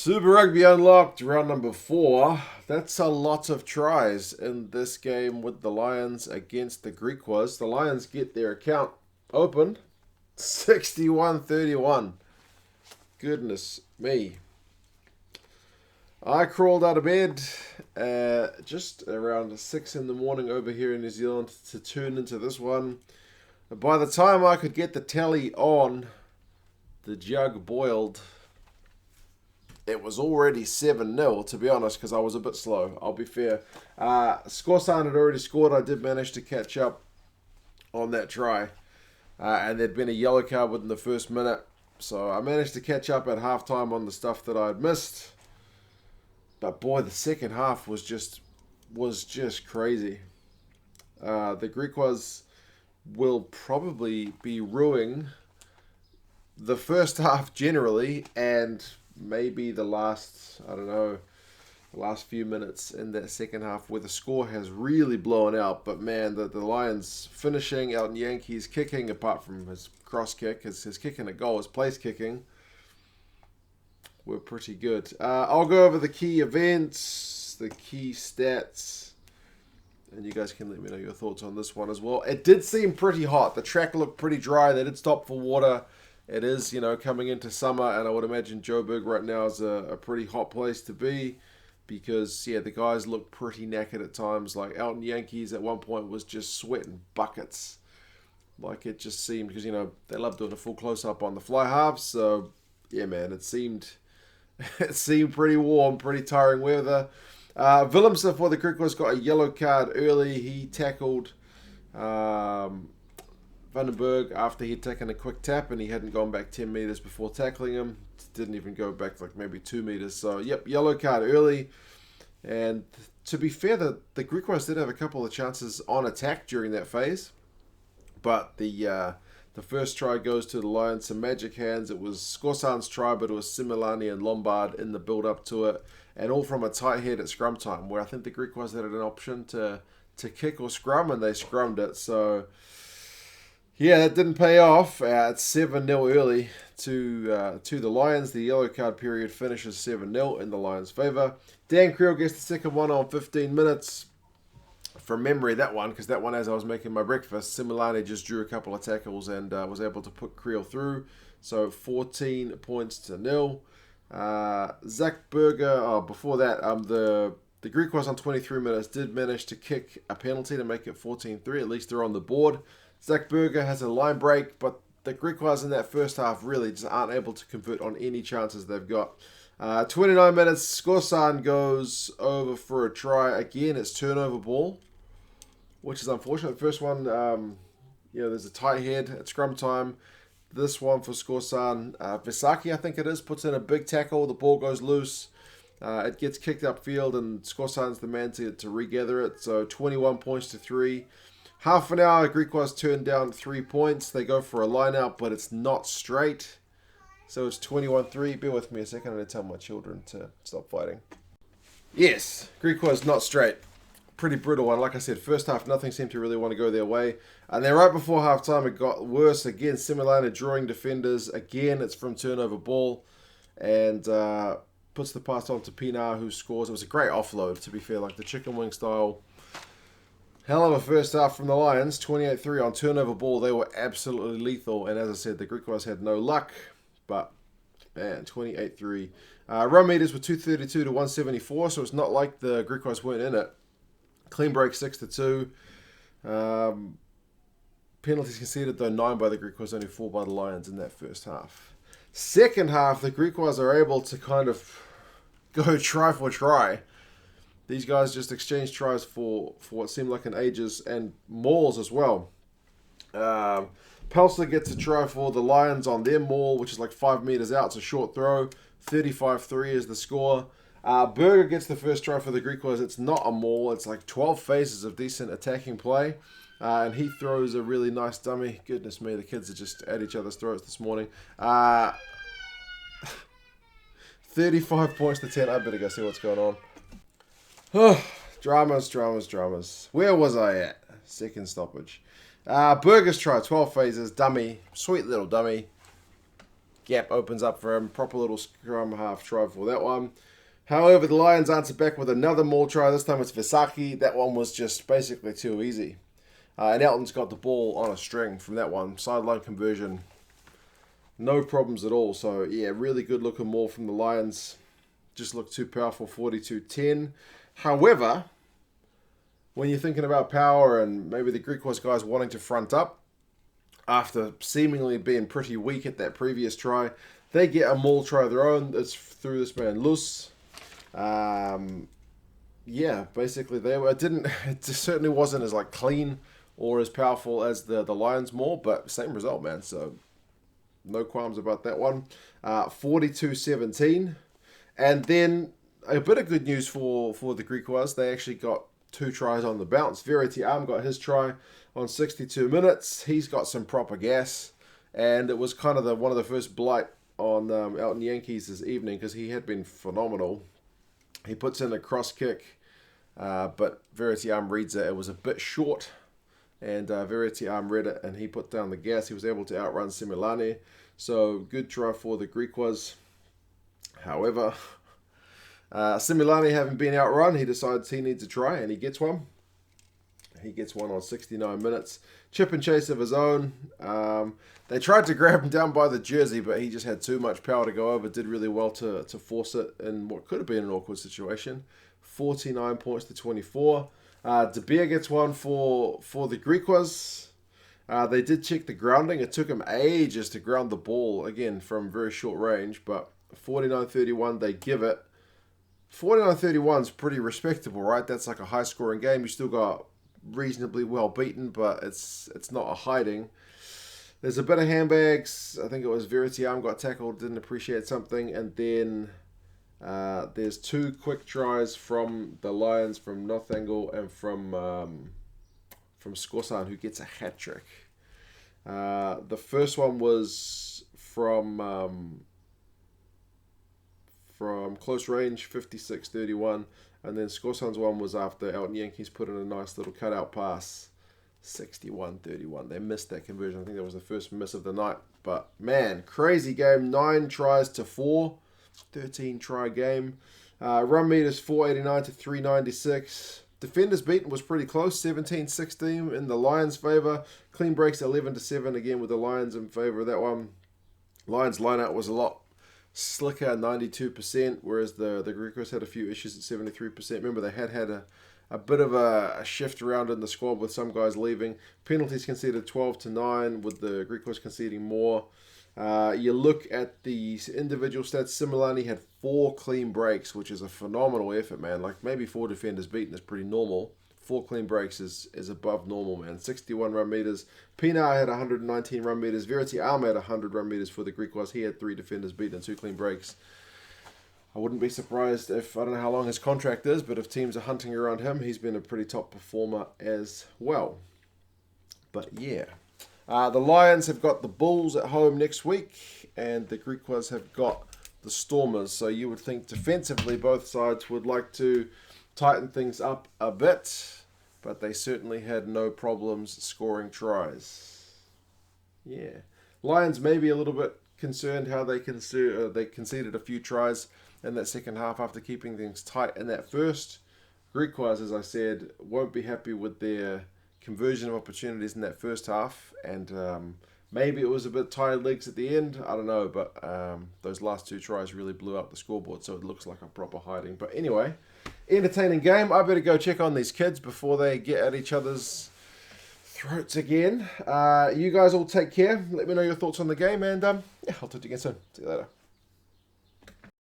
Super Rugby Unlocked, round number 4. That's a lot of tries in this game with the Lions against the Griquas. The Lions get their account opened. 61-31. Goodness me. I crawled out of bed just around 6 in the morning over here in New Zealand to tune into this one. By the time I could get the tally on, the jug boiled. It was already 7-0, to be honest, because I was a bit slow. I'll be fair. Scorsan had already scored. I did manage to catch up on that try. And there'd been a yellow card within the first minute. So I managed to catch up at halftime on the stuff that I'd missed. But boy, the second half was just crazy. The Griquas will probably be ruining the first half generally, and maybe the last few minutes in that second half where the score has really blown out. But man, the Lions finishing out in Yankees kicking, apart from his cross kick, his kicking a goal, his place kicking, were pretty good. I'll go over the key events, the key stats, and you guys can let me know your thoughts on this one as well. It did seem pretty hot. The track looked pretty dry. They did stop for water. It is, coming into summer, and I would imagine Joburg right now is a pretty hot place to be because, the guys look pretty knackered at times. Like Elton Yankees at one point was just sweating buckets. Like it just seemed, because, they love doing a full close-up on the fly halves. So, yeah, man, it seemed pretty warm, pretty tiring weather. Willemse for the Griquas got a yellow card early. He tackled Vandenberg after he'd taken a quick tap, and he hadn't gone back 10 meters before tackling him. Didn't even go back like maybe 2 meters. So, yellow card early. And to be fair, the Griquas did have a couple of chances on attack during that phase. But the first try goes to the Lions. Some magic hands. It was Scorsan's try, but it was Similani and Lombard in the build-up to it. And all from a tight head at scrum time, where I think the Griquas had an option to kick or scrum, and they scrummed it. So, yeah, that didn't pay off. It's 7-0 early to the Lions. The yellow card period finishes 7-0 in the Lions' favour. Dan Creel gets the second one on 15 minutes. From memory, that one, because that one, as I was making my breakfast, Similani just drew a couple of tackles and was able to put Creel through. So 14 points to 0. Zach Berger, before that, the Griquas on 23 minutes did manage to kick a penalty to make it 14-3. At least they're on the board. Zach Berger has a line break, but the Griquas in that first half really just aren't able to convert on any chances they've got. 29 minutes, Scorsan goes over for a try. Again, it's turnover ball, which is unfortunate. The first one, there's a tight head at scrum time. This one for Scorsan, Visaki, I think it is, puts in a big tackle. The ball goes loose. It gets kicked upfield, and Scorsan's the man to regather it. So 21 points to 3. Half an hour, Griquas turn down 3 points. They go for a line out, but it's not straight. So it's 21-3. Bear with me a second. I'm going to tell my children to stop fighting. Yes, Griquas not straight. Pretty brutal one. Like I said, first half, nothing seemed to really want to go their way. And then right before halftime, it got worse. Again, Similana drawing defenders. Again, it's from turnover ball. And puts the pass on to Pinar, who scores. It was a great offload, to be fair. Like the chicken wing style. Hell of a first half from the Lions. 28-3 on turnover ball. They were absolutely lethal. And as I said, the Griquas had no luck. But, man, 28-3. Run meters were 232 to 174. So it's not like the Griquas weren't in it. Clean break 6-2. Penalties conceded, though 9 by the Griquas, only 4 by the Lions in that first half. Second half, the Griquas are able to kind of go try for try. These guys just exchange tries for what seemed like an ages, and mauls as well. Pelser gets a try for the Lions on their maul, which is like 5 meters out. It's a short throw. 35-3 is the score. Berger gets the first try for the Griquas. It's not a maul. It's like 12 phases of decent attacking play. And he throws a really nice dummy. Goodness me, the kids are just at each other's throats this morning. 35 points to 10. I better go see what's going on. Dramas. Where was I at? Second stoppage. Berger's try, 12 phases, dummy. Sweet little dummy. gap opens up for him. Proper little scrum half try for that one. However, the Lions answer back with another maul try. This time it's Visaki. That one was just basically too easy. And Elton's got the ball on a string from that one. Sideline conversion. No problems at all. So, yeah, really good looking maul from the Lions. Just looked too powerful, 42-10. However, when you're thinking about power and maybe the Griquas guys wanting to front up, after seemingly being pretty weak at that previous try, they get a maul try of their own. It's through this man, Luz. Yeah, basically it certainly wasn't as like clean or as powerful as the Lions maul, but same result, man. So no qualms about that one. 42-17. And then a bit of good news for the Griquas. They actually got 2 tries on the bounce. Verity Arm got his try on 62 minutes. He's got some proper gas. And it was kind of one of the first blight on Elton Yankees this evening because he had been phenomenal. He puts in a cross kick, but Verity Arm reads it. It was a bit short, and Verity Arm read it, and he put down the gas. He was able to outrun Similani. So good try for the Griquas. However, Similani having been outrun, he decides he needs a try, and he gets one. He gets one on 69 minutes. Chip and chase of his own. They tried to grab him down by the jersey, but he just had too much power to go over. Did really well to force it in what could have been an awkward situation. 49 points to 24. De Beer gets one for the Griquas. They did check the grounding. It took him ages to ground the ball, again, from very short range, but 49-31 they give it. 49-31 is pretty respectable, right? That's like a high-scoring game. You still got reasonably well beaten, but it's not a hiding. There's a bit of handbags. I think it was Verity Arm got tackled, didn't appreciate something, and then there's 2 quick tries from the Lions, from Northangle and from Skorsan, who gets a hat trick. The first one was from close range, 56-31. And then Skorsan's one was after Elton Yankees put in a nice little cutout pass, 61-31. They missed that conversion. I think that was the first miss of the night. But, man, crazy game. 9 tries to 4. 13 try game. Run meters 489 to 396. Defenders beaten was pretty close, 17-16 in the Lions' favour. Clean breaks 11-7 again with the Lions in favour of that one. Lions lineout was a lot slicker, 92%, whereas the Griquas had a few issues at 73%. Remember, they had a bit of a shift around in the squad with some guys leaving. Penalties conceded 12-9, with the Griquas conceding more. You look at the individual stats. Similani had 4 clean breaks, which is a phenomenal effort, man. Like, maybe 4 defenders beaten is pretty normal. 4 clean breaks is above normal, man. 61 run meters. Pinar had 119 run meters. Verity Arm had 100 run meters for the Griquas. He had 3 defenders beaten and 2 clean breaks. I wouldn't be surprised if, I don't know how long his contract is, but if teams are hunting around him, he's been a pretty top performer as well. But yeah. The Lions have got the Bulls at home next week, and the Griquas have got the Stormers. So you would think defensively both sides would like to tighten things up a bit, but they certainly had no problems scoring tries. Yeah. Lions maybe a little bit concerned how they conceded a few tries in that second half after keeping things tight in that first. Griquas, as I said, won't be happy with their conversion of opportunities in that first half, and maybe it was a bit tired legs at the end. I don't know, but those last 2 tries really blew up the scoreboard, so it looks like a proper hiding. But anyway, entertaining game. I better go check on these kids before they get at each other's throats again. You guys all take care. Let me know your thoughts on the game, and yeah, I'll talk to you again soon. See you later.